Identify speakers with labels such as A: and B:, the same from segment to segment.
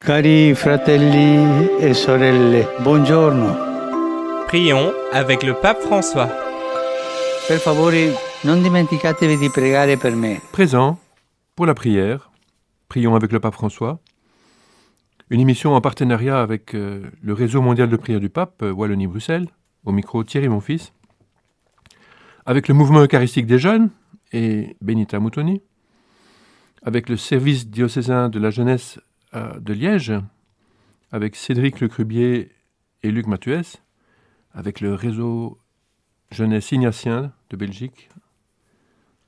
A: Cari fratelli e sorelle, buongiorno.
B: Prions avec le pape François.
A: Per favore, non dimenticatevi di pregare per me.
C: Présent pour la prière, prions avec le pape François. Une émission en partenariat avec le réseau mondial de prière du pape, Wallonie-Bruxelles, au micro Thierry Monfils, avec le mouvement eucharistique des jeunes et Benita Moutoni, avec le service diocésain de la jeunesse de Liège, avec Cédric Lecrubier et Luc Mathuès, avec le réseau jeunesse ignatien de Belgique,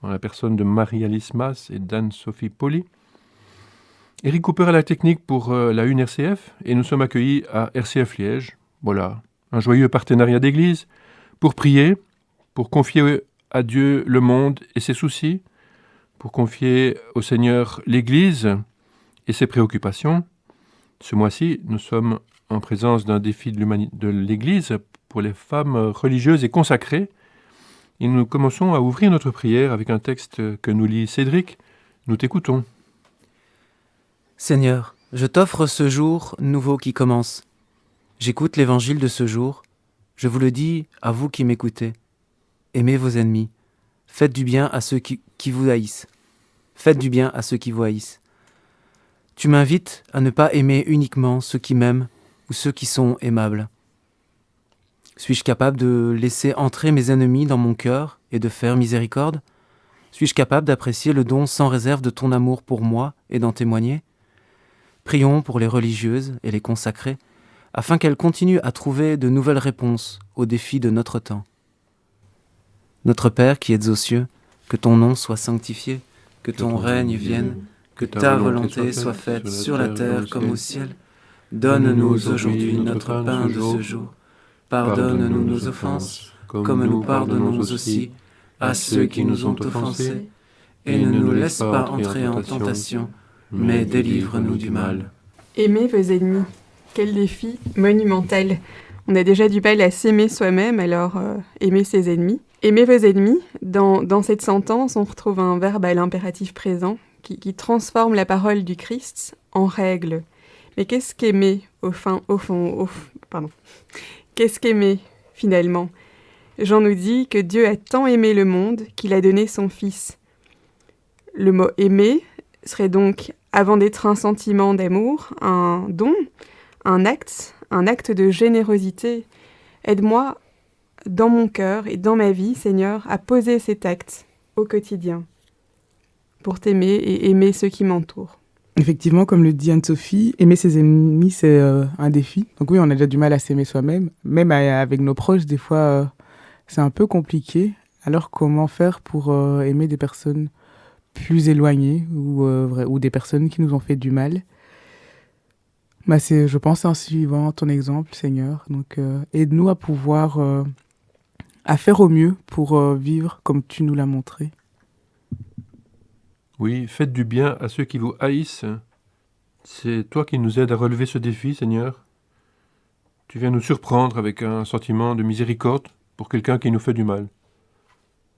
C: en la personne de Marie-Alice Mas et d'Anne-Sophie Poli. Eric Cooper à la technique pour la UNRCF, et nous sommes accueillis à RCF Liège. Voilà, un joyeux partenariat d'église pour prier, pour confier à Dieu le monde et ses soucis, pour confier au Seigneur l'Église et ses préoccupations. Ce mois-ci, nous sommes en présence d'un défi de l'Église pour les femmes religieuses et consacrées. Et nous commençons à ouvrir notre prière avec un texte que nous lit Cédric. Nous t'écoutons.
D: Seigneur, je t'offre ce jour nouveau qui commence. J'écoute l'évangile de ce jour. Je vous le dis à vous qui m'écoutez. Aimez vos ennemis. Faites du bien à ceux qui vous haïssent. Faites du bien à ceux qui vous haïssent. Tu m'invites à ne pas aimer uniquement ceux qui m'aiment ou ceux qui sont aimables. Suis-je capable de laisser entrer mes ennemis dans mon cœur et de faire miséricorde ? Suis-je capable d'apprécier le don sans réserve de ton amour pour moi et d'en témoigner ? Prions pour les religieuses et les consacrées, afin qu'elles continuent à trouver de nouvelles réponses aux défis de notre temps. Notre Père qui es aux cieux, que ton nom soit sanctifié, que ton règne vienne, que ta volonté soit faite sur la terre comme au ciel. Donne-nous aujourd'hui notre pain de ce jour. Pardonne-nous nos offenses, comme nous pardonnons aussi à ceux qui nous ont offensés. Et ne nous laisse pas entrer en tentation, mais délivre-nous du mal.
E: Aimez vos ennemis. Quel défi monumental. On a déjà du mal à s'aimer soi-même, alors aimez ses ennemis. Aimez vos ennemis. Dans cette sentence, on retrouve un verbe à l'impératif présent qui transforme la parole du Christ en règle. Mais qu'est-ce qu'aimer Qu'est-ce qu'aimer, finalement ? Jean nous dit que Dieu a tant aimé le monde qu'il a donné son Fils. Le mot « aimer » serait donc, avant d'être un sentiment d'amour, un don, un acte de générosité. Aide-moi, dans mon cœur et dans ma vie, Seigneur, à poser cet acte au quotidien, pour t'aimer et aimer ceux qui m'entourent.
F: Effectivement, comme le dit Anne-Sophie, aimer ses ennemis, c'est un défi. Donc oui, on a déjà du mal à s'aimer soi-même. Même avec nos proches, des fois, c'est un peu compliqué. Alors, comment faire pour aimer des personnes plus éloignées ou des personnes qui nous ont fait du mal ? Je pense, en suivant ton exemple, Seigneur. Donc, aide-nous à pouvoir à faire au mieux pour vivre comme tu nous l'as montré.
C: Oui, faites du bien à ceux qui vous haïssent. C'est toi qui nous aides à relever ce défi, Seigneur. Tu viens nous surprendre avec un sentiment de miséricorde pour quelqu'un qui nous fait du mal.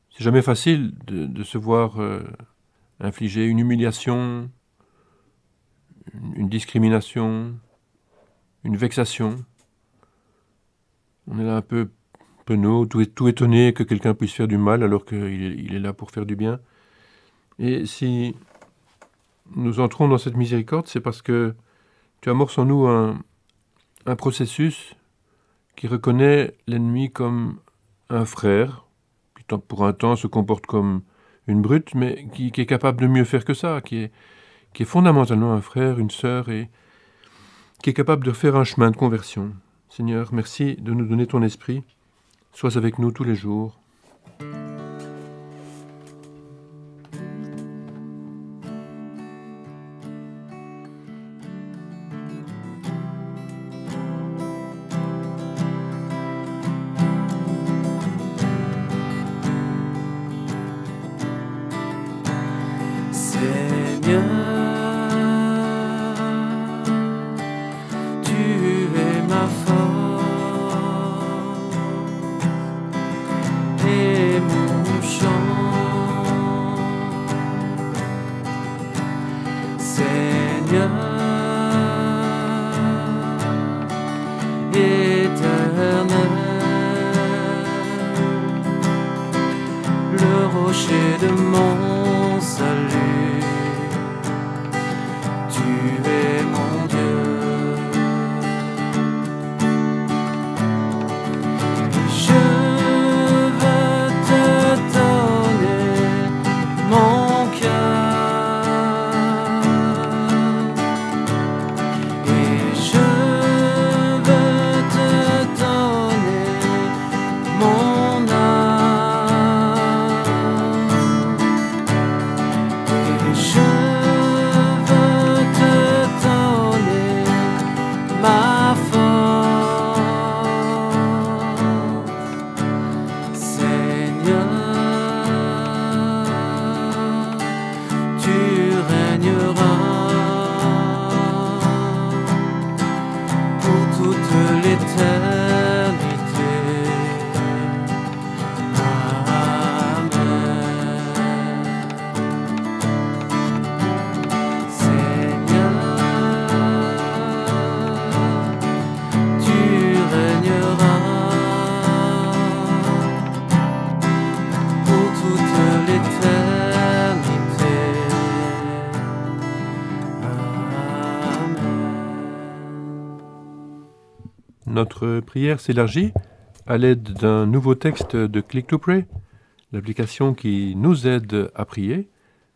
C: C'est jamais facile de se voir infliger une humiliation, une discrimination, une vexation. On est là un peu penaud, tout étonné que quelqu'un puisse faire du mal alors qu'il est là pour faire du bien. Et si nous entrons dans cette miséricorde, c'est parce que tu amorces en nous un processus qui reconnaît l'ennemi comme un frère, qui pour un temps se comporte comme une brute, mais qui est capable de mieux faire que ça, qui est fondamentalement un frère, une sœur, et qui est capable de faire un chemin de conversion. Seigneur, merci de nous donner ton esprit. Sois avec nous tous les jours.
D: Seigneur, tu es ma force.
C: Notre prière s'élargit à l'aide d'un nouveau texte de Click to Pray, l'application qui nous aide à prier.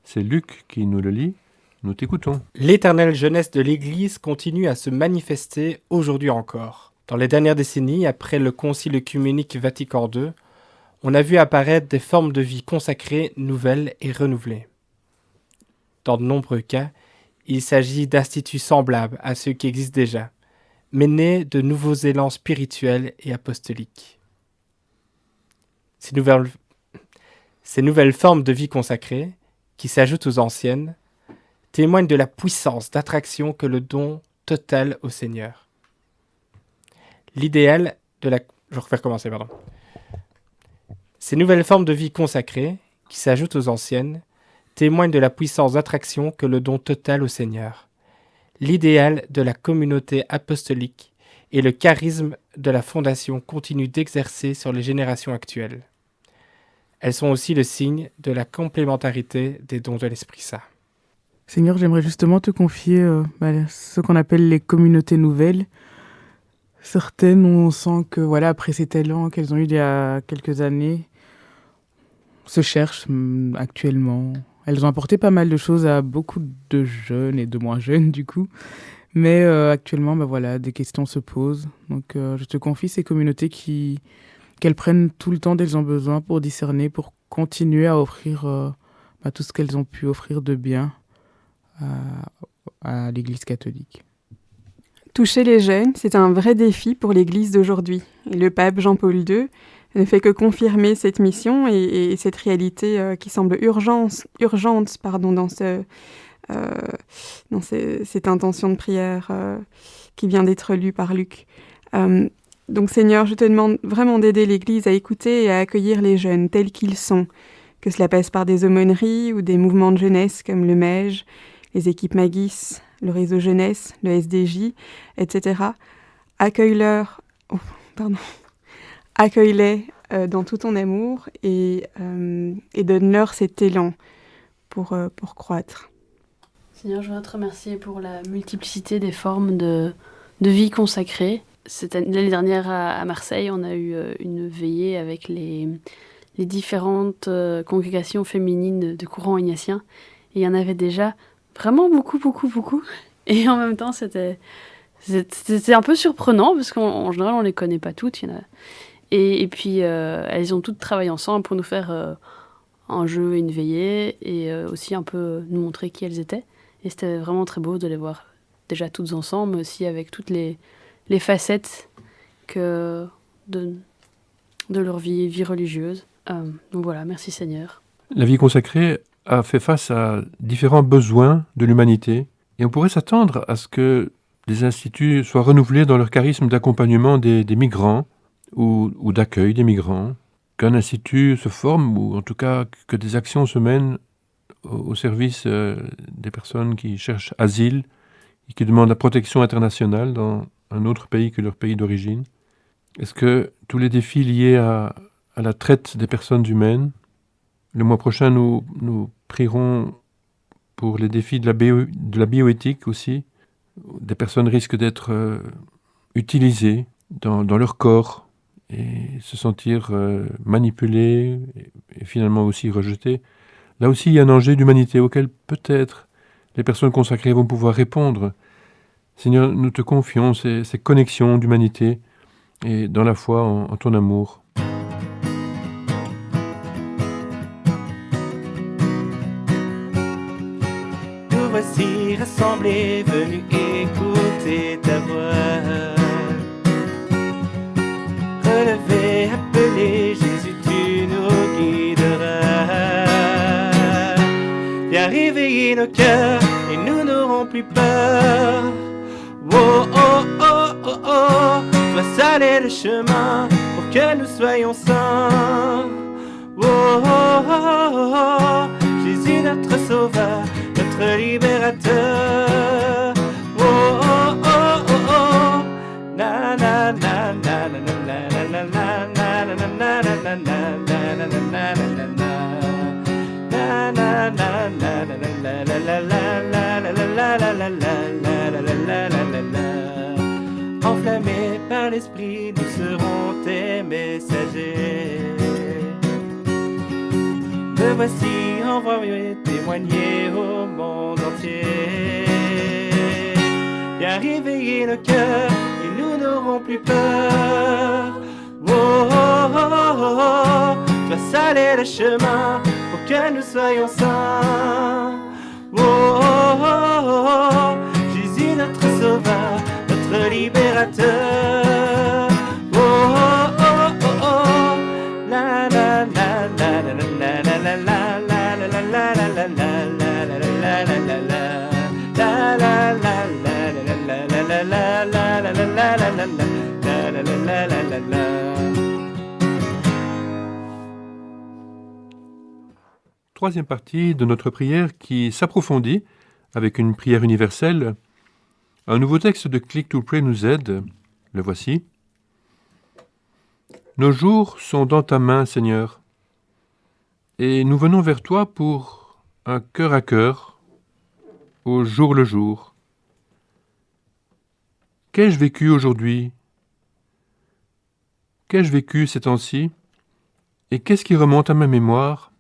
C: C'est Luc qui nous le lit. Nous t'écoutons.
B: L'éternelle jeunesse de l'Église continue à se manifester aujourd'hui encore. Dans les dernières décennies, après le Concile œcuménique Vatican II, on a vu apparaître des formes de vie consacrées, nouvelles et renouvelées. Dans de nombreux cas, il s'agit d'instituts semblables à ceux qui existent déjà, mais nés de nouveaux élans spirituels et apostoliques. Ces nouvelles formes de vie consacrées, qui s'ajoutent aux anciennes, témoignent de la puissance d'attraction que le don total au Seigneur. Ces nouvelles formes de vie consacrées, qui s'ajoutent aux anciennes, témoignent de la puissance d'attraction que le don total au Seigneur. L'idéal de la communauté apostolique et le charisme de la fondation continuent d'exercer sur les générations actuelles. Elles sont aussi le signe de la complémentarité des dons de l'Esprit Saint.
F: Seigneur, j'aimerais justement te confier ce qu'on appelle les communautés nouvelles. Certaines, on sent que après ces talents qu'elles ont eus il y a quelques années, se cherchent actuellement. Elles ont apporté pas mal de choses à beaucoup de jeunes et de moins jeunes du coup. Mais actuellement, des questions se posent. Donc je te confie ces communautés qu'elles prennent tout le temps dont elles ont besoin pour discerner, pour continuer à offrir tout ce qu'elles ont pu offrir de bien à l'Église catholique.
E: Toucher les jeunes, c'est un vrai défi pour l'Église d'aujourd'hui. Et le pape Jean-Paul II ne fait que confirmer cette mission et cette réalité qui semble urgente dans cette intention de prière qui vient d'être lue par Luc. Donc Seigneur, je te demande vraiment d'aider l'Église à écouter et à accueillir les jeunes tels qu'ils sont, que cela passe par des aumôneries ou des mouvements de jeunesse comme le MEJ, les équipes Magis, le réseau jeunesse, le SDJ, etc. Accueille-les dans tout ton amour et donne-leur cet élan pour croître.
G: Seigneur, je voudrais te remercier pour la multiplicité des formes de vie consacrée. L'année dernière à Marseille, on a eu une veillée avec les différentes congrégations féminines de courant ignatien. Et il y en avait déjà vraiment beaucoup. Et en même temps, c'était un peu surprenant parce qu'en général, on ne les connaît pas toutes. Et puis, elles ont toutes travaillé ensemble pour nous faire un jeu et une veillée et aussi un peu nous montrer qui elles étaient. Et c'était vraiment très beau de les voir déjà toutes ensemble, mais aussi avec toutes les facettes de leur vie religieuse. Donc voilà, merci Seigneur.
C: La vie consacrée a fait face à différents besoins de l'humanité et on pourrait s'attendre à ce que les instituts soient renouvelés dans leur charisme d'accompagnement des migrants ou d'accueil des migrants, qu'un institut se forme ou en tout cas que des actions se mènent au service des personnes qui cherchent asile et qui demandent la protection internationale dans un autre pays que leur pays d'origine. Est-ce que tous les défis liés à la traite des personnes humaines, le mois prochain nous prierons pour les défis de la bioéthique aussi. Des personnes risquent d'être utilisées dans leur corps et se sentir manipulées et finalement aussi rejetées. Là aussi, il y a un enjeu d'humanité auquel peut-être les personnes consacrées vont pouvoir répondre. Seigneur, nous te confions ces connexions d'humanité et dans la foi en ton amour.
H: Nous voici rassemblés, venus écouter ta voix. Relevés, appelés, Jésus, tu nous guideras. Viens réveiller nos cœurs et nous n'aurons plus peur. Oh, oh, oh, oh, oh, toi seul est le chemin pour que nous soyons saints. Oh, oh, oh, oh, oh, Jésus notre sauveur, notre libérateur. Oh, oh, oh, oh, oh, na na na na na na na na na na na na na na. Enflammé par l'Esprit, nous serons tes messagers. Me voici envoyé témoigner au monde entier. Viens réveiller nos cœurs et nous n'aurons plus peur. Oh, oh, oh, oh, oh. Tu vas saler le chemin pour que nous soyons saints. Oh, oh, oh, oh, oh. Jésus notre sauveur, notre libérateur. Oh, oh, oh, oh, oh. La la la la la la la la la la la la la la la la la la la.
C: Troisième partie de notre prière qui s'approfondit avec une prière universelle. Un nouveau texte de Click to Pray nous aide. Le voici. Nos jours sont dans ta main, Seigneur, et nous venons vers toi pour un cœur à cœur, au jour le jour. Qu'ai-je vécu aujourd'hui? Qu'ai-je vécu ces temps-ci? Et qu'est-ce qui remonte à ma mémoire?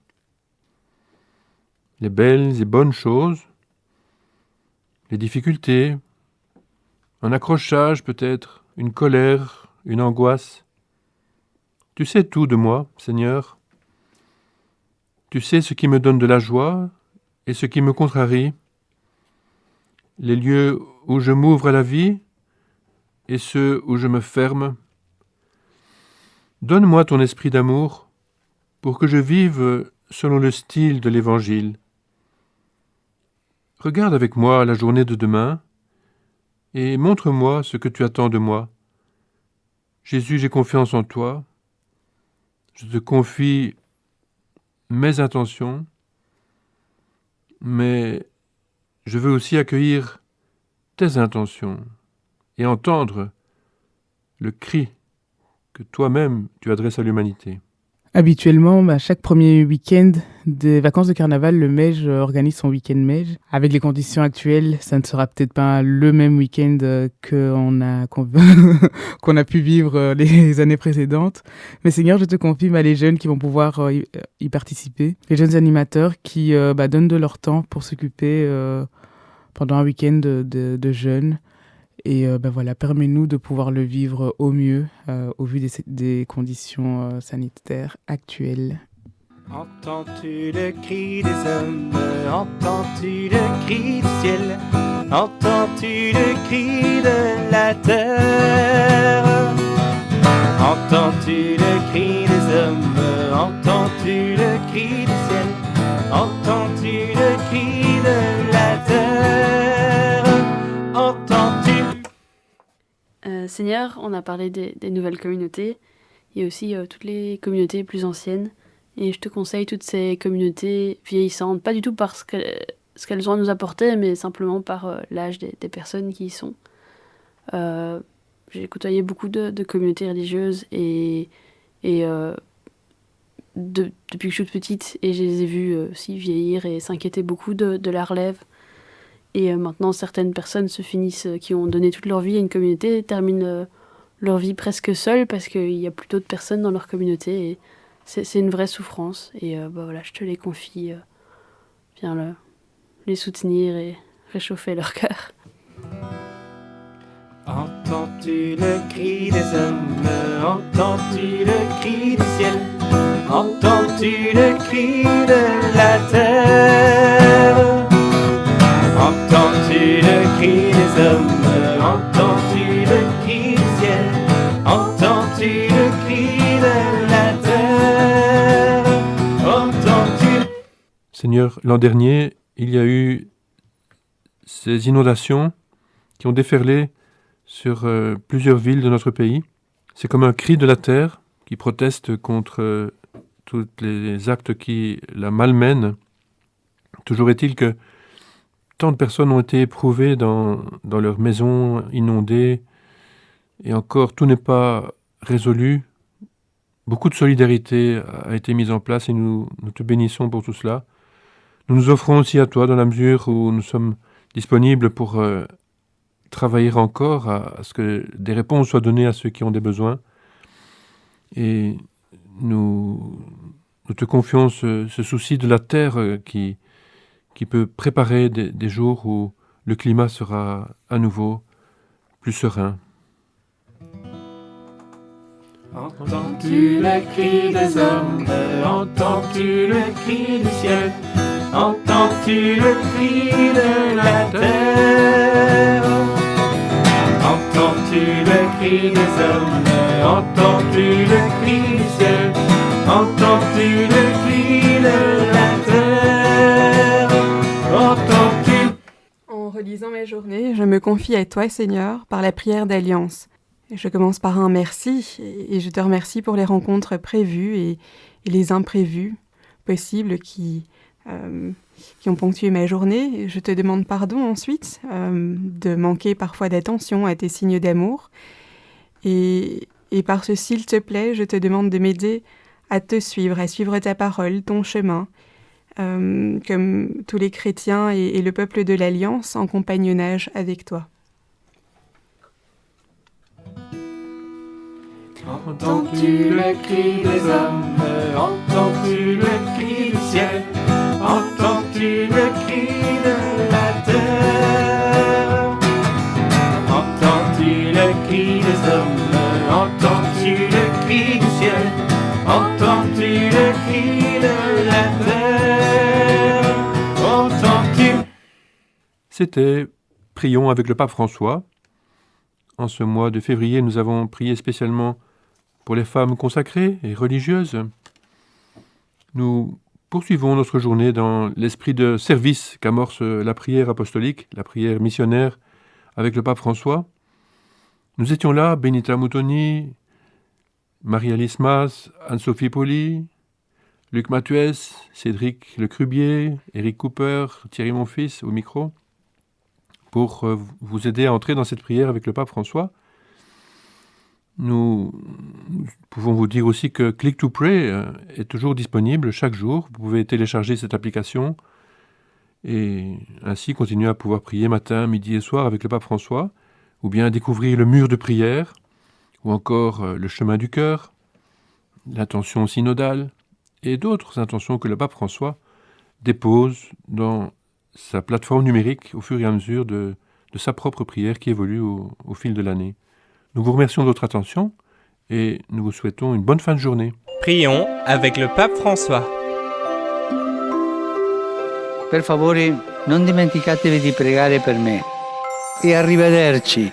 C: Les belles et bonnes choses, les difficultés, un accrochage peut-être, une colère, une angoisse. Tu sais tout de moi, Seigneur. Tu sais ce qui me donne de la joie et ce qui me contrarie, les lieux où je m'ouvre à la vie et ceux où je me ferme. Donne-moi ton esprit d'amour pour que je vive selon le style de l'Évangile. Regarde avec moi la journée de demain et montre-moi ce que tu attends de moi. Jésus, j'ai confiance en toi. Je te confie mes intentions, mais je veux aussi accueillir tes intentions et entendre le cri que toi-même tu adresses à l'humanité.
F: Habituellement, chaque premier week-end des vacances de carnaval, le MEJ organise son week-end MEJ. Avec les conditions actuelles, ça ne sera peut-être pas le même week-end qu'on a pu vivre les années précédentes. Mais Seigneur, je te confie les jeunes qui vont pouvoir y participer. Les jeunes animateurs qui donnent de leur temps pour s'occuper pendant un week-end de jeunes. Et voilà, permets-nous de pouvoir le vivre au mieux au vu des conditions sanitaires actuelles.
H: Entends-tu le cri des hommes? Entends-tu le cri du ciel? Entends-tu le cri de la terre? Entends-tu le cri des hommes? Entends-tu le cri du ciel? Entends-tu le cri de la terre? Entends-tu?
G: Seigneur, on a parlé des nouvelles communautés. Il y a aussi toutes les communautés plus anciennes. Et je te conseille toutes ces communautés vieillissantes, pas du tout par ce qu'elles ont à nous apporter, mais simplement par l'âge des personnes qui y sont. J'ai côtoyé beaucoup de communautés religieuses et depuis que je suis toute petite, et je les ai vues aussi vieillir et s'inquiéter beaucoup de la relève. Et maintenant, certaines personnes qui ont donné toute leur vie à une communauté, terminent leur vie presque seules parce qu'il n'y a plus d'autres personnes dans leur communauté. Et c'est une vraie souffrance. Et voilà, je te les confie. Viens les soutenir et réchauffer leur cœur.
H: Entends-tu le cri des hommes? Entends-tu le cri du ciel? Entends-tu le cri de la terre? Entends-tu le cri des hommes? Entends-tu le cri du ciel? Entends-tu le cri de la terre? Entends-tu?
C: Seigneur, l'an dernier, il y a eu ces inondations qui ont déferlé sur plusieurs villes de notre pays. C'est comme un cri de la terre qui proteste contre tous les actes qui la malmènent. Toujours est-il que tant de personnes ont été éprouvées dans leurs maisons inondées et encore tout n'est pas résolu. Beaucoup de solidarité a été mise en place et nous te bénissons pour tout cela. Nous nous offrons aussi à toi dans la mesure où nous sommes disponibles pour travailler encore à ce que des réponses soient données à ceux qui ont des besoins. Et nous te confions ce souci de la terre qui peut préparer des jours où le climat sera à nouveau plus serein.
H: Entends-tu le cri des hommes? Entends-tu le cri du ciel? Entends-tu le cri de la terre? Entends-tu le cri des hommes? Entends-tu le cri du ciel? Entends-tu le cri de la terre? Entends-tu?
E: En relisant ma journée, je me confie à toi, Seigneur, par la prière d'alliance. Je commence par un merci, et je te remercie pour les rencontres prévues et les imprévus possibles qui ont ponctué ma journée. Je te demande pardon ensuite de manquer parfois d'attention à tes signes d'amour. Et par ce s'il te plaît, je te demande de m'aider à te suivre, à suivre ta parole, ton chemin, comme tous les chrétiens et le peuple de l'Alliance en compagnonnage avec toi.
H: Entends-tu le cri des hommes? Entends-tu le cri du ciel? Entends-tu le cri de la terre? Entends-tu le cri des hommes? Entends-tu le cri du ciel? Entends-tu le cri de la terre? Entends-tu?
C: C'était Prions avec le pape François. En ce mois de février, nous avons prié spécialement pour les femmes consacrées et religieuses. Nous poursuivons notre journée dans l'esprit de service qu'amorce la prière apostolique, la prière missionnaire avec le pape François. Nous étions là, Benita Moutoni, Marie-Alice Mas, Anne-Sophie Poli, Luc Mathuès, Cédric Lecrubier, Éric Cooper, Thierry Monfils au micro, pour vous aider à entrer dans cette prière avec le pape François. Nous pouvons vous dire aussi que Click to Pray est toujours disponible chaque jour. Vous pouvez télécharger cette application et ainsi continuer à pouvoir prier matin, midi et soir avec le pape François, ou bien découvrir le mur de prière, ou encore le chemin du cœur, l'intention synodale et d'autres intentions que le pape François dépose dans sa plateforme numérique au fur et à mesure de sa propre prière qui évolue au fil de l'année. Nous vous remercions de votre attention et nous vous souhaitons une bonne fin de journée.
I: Prions avec le pape François.
A: Per favore, non dimenticatevi di pregare per me. E arrivederci.